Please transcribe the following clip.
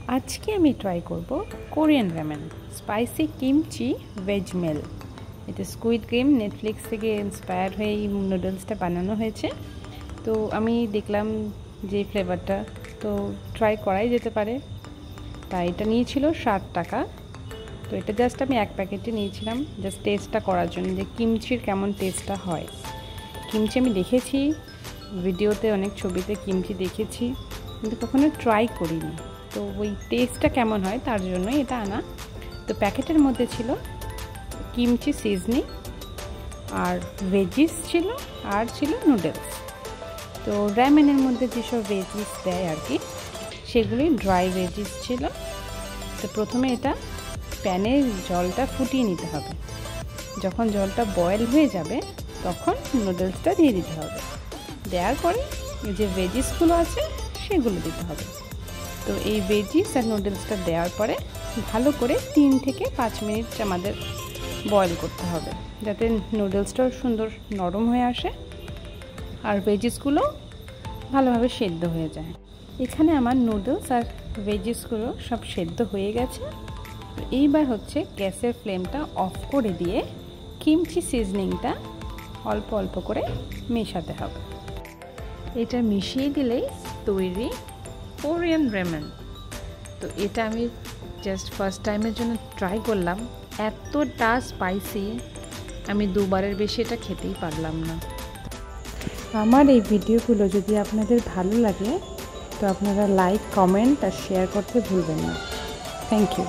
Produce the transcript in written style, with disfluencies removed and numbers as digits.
আজকে আমি ট্রাই করব Korean ramen spicy kimchi veg meal. এটা স্কুইড গেম নেটফ্লিক্স থেকে ইন্সপায়ার হয়ে এই নুডলসটা বানানো হয়েছে। তো আমি দেখলাম যে ফ্লেভারটা তো ট্রাই করাই যেতে পারে, তাই এটা নিয়েছিল 60 টাকা। তো এটা জাস্ট আমি এক প্যাকেটে নিয়েছিলাম জাস্ট টেস্টটা করার জন্য যে কিমচির কেমন টেস্টটা হয়। কিমচি আমি দেখেছি ভিডিওতে, অনেক ছবিতে কিমচি দেখেছি, কিন্তু কখনো ট্রাই করিনি। তো ওই টেস্টটা কেমন হয় তার জন্যই এটা আনা। তো প্যাকেটের মধ্যে ছিল কিমচি সিজনিং আর ভেজিস ছিল আর ছিল নুডলস। তো র্যামেনের মধ্যে যেসব ভেজিস দেয় আর কি, সেগুলি ড্রাই ভেজিস ছিল। তো প্রথমে এটা প্যানে জলটা ফুটিয়ে নিতে হবে। যখন জলটা বয়েল হয়ে যাবে তখন নুডলসটা দিয়ে দিতে হবে। দেওয়ার পরে যে ভেজিসগুলো আছে সেগুলো দিতে হবে। তো এই ভেজিস আর নুডলসটা দেওয়ার পরে ভালো করে 3 থেকে 5 মিনিট আমাদের বয়েল করতে হবে, যাতে নুডলসটাও সুন্দর নরম হয়ে আসে আর ভেজিসগুলো ভালোভাবে সেদ্ধ হয়ে যায়। এখানে আমার নুডলস আর ভেজিসগুলো সব সেদ্ধ হয়ে গেছে। এইবার হচ্ছে গ্যাসের ফ্লেমটা অফ করে দিয়ে কিমচি সিজনিংটা অল্প অল্প করে মেশাতে হবে। এটা মিশিয়ে দিলেই তৈরি কোরিয়ান রামেন। তো এটা আমি জাস্ট ফার্স্ট টাইমের জন্য ট্রাই করলাম। এতটা স্পাইসি, আমি দুবারের বেশি এটা খেতেই পারলাম না। আমার এই ভিডিওগুলো যদি আপনাদের ভালো লাগে তো আপনারা লাইক, কমেন্ট আর শেয়ার করতে ভুলবেন না। Thank you.